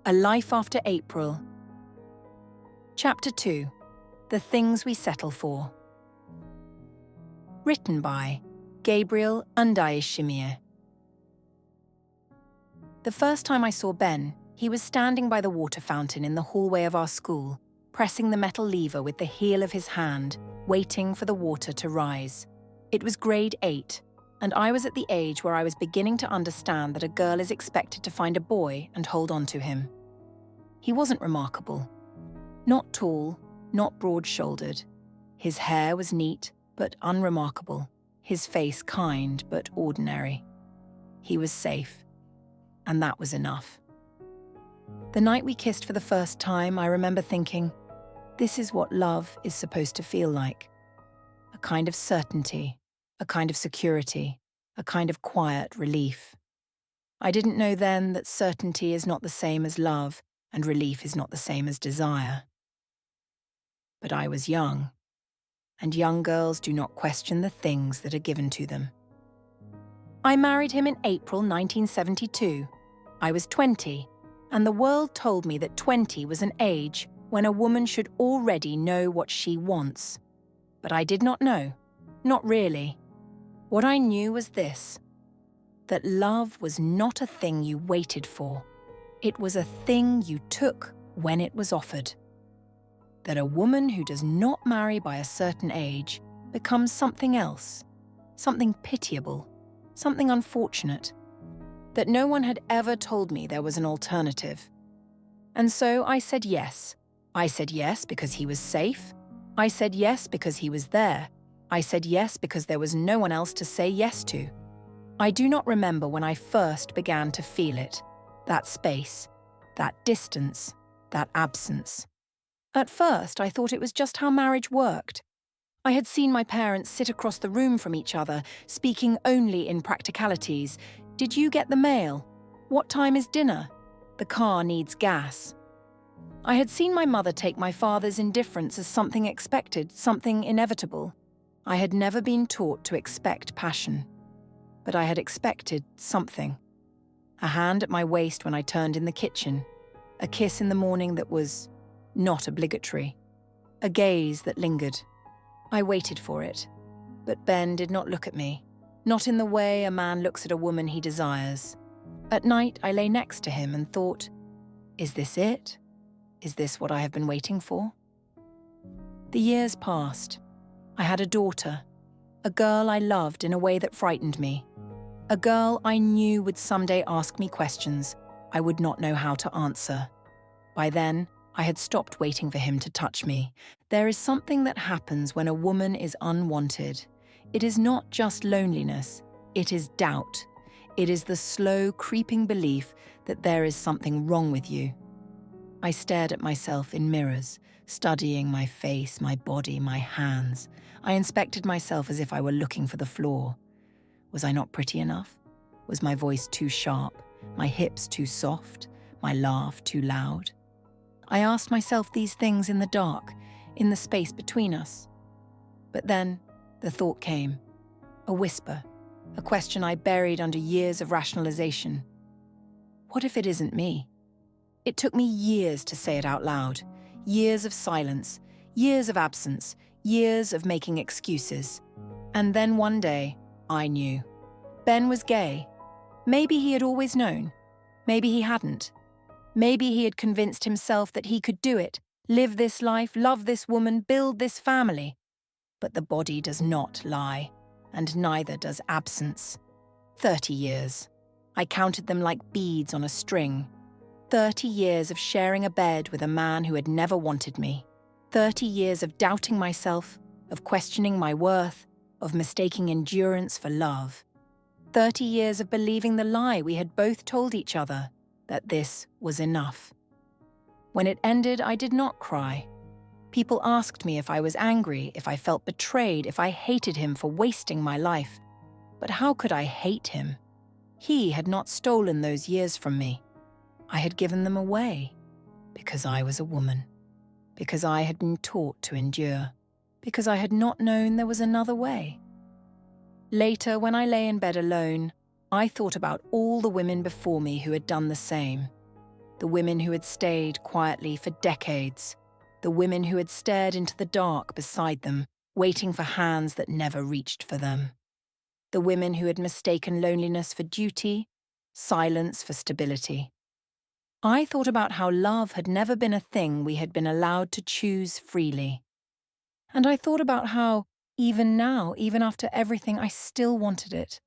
A Life After April. Chapter 2. The Things We Settle For. Written by Gabriel Ndayishimiye. The first time I saw Ben, he was standing by the water fountain in the hallway of our school, pressing the metal lever with the heel of his hand, waiting for the water to rise. It was grade 8, and I was at the age where I was beginning to understand that a girl is expected to find a boy and hold on to him. He wasn't remarkable. Not tall, not broad-shouldered. His hair was neat, but unremarkable. His face kind, but ordinary. He was safe, and that was enough. The night we kissed for the first time, I remember thinking, this is what love is supposed to feel like. A kind of certainty, a kind of security, a kind of quiet relief. I didn't know then that certainty is not the same as love, and relief is not the same as desire. But I was young, and young girls do not question the things that are given to them. I married him in April 1972. I was 20, and the world told me that 20 was an age when a woman should already know what she wants. But I did not know, not really. What I knew was this, that love was not a thing you waited for. It was a thing you took when it was offered. That a woman who does not marry by a certain age becomes something else, something pitiable, something unfortunate. That no one had ever told me there was an alternative. And so I said yes. I said yes because he was safe. I said yes because he was there. I said yes because there was no one else to say yes to. I do not remember when I first began to feel it. That space, that distance, that absence. At first, I thought it was just how marriage worked. I had seen my parents sit across the room from each other, speaking only in practicalities. Did you get the mail? What time is dinner? The car needs gas. I had seen my mother take my father's indifference as something expected, something inevitable. I had never been taught to expect passion, but I had expected something. A hand at my waist when I turned in the kitchen, a kiss in the morning that was not obligatory, a gaze that lingered. I waited for it, but Ben did not look at me, not in the way a man looks at a woman he desires. At night, I lay next to him and thought, is this it? Is this what I have been waiting for? The years passed. I had a daughter, a girl I loved in a way that frightened me, a girl I knew would someday ask me questions I would not know how to answer. By then, I had stopped waiting for him to touch me. There is something that happens when a woman is unwanted. It is not just loneliness, it is doubt. It is the slow, creeping belief that there is something wrong with you. I stared at myself in mirrors, studying my face, my body, my hands. I inspected myself as if I were looking for the flaw. Was I not pretty enough? Was my voice too sharp, my hips too soft, my laugh too loud? I asked myself these things in the dark, in the space between us. But then, the thought came. A whisper, a question I buried under years of rationalization. What if it isn't me? It took me years to say it out loud, years of silence, years of absence, years of making excuses. And then one day, I knew. Ben was gay. Maybe he had always known. Maybe he hadn't. Maybe he had convinced himself that he could do it, live this life, love this woman, build this family. But the body does not lie, and neither does absence. 30 years. I counted them like beads on a string. 30 years of sharing a bed with a man who had never wanted me. 30 years of doubting myself, of questioning my worth, of mistaking endurance for love. 30 years of believing the lie we had both told each other, that this was enough. When it ended, I did not cry. People asked me if I was angry, if I felt betrayed, if I hated him for wasting my life. But how could I hate him? He had not stolen those years from me. I had given them away because I was a woman, because I had been taught to endure, because I had not known there was another way. Later, when I lay in bed alone, I thought about all the women before me who had done the same. the women who had stayed quietly for decades, the women who had stared into the dark beside them, waiting for hands that never reached for them, the women who had mistaken loneliness for duty, silence for stability. I thought about how love had never been a thing we had been allowed to choose freely. And I thought about how, even now, even after everything, I still wanted it.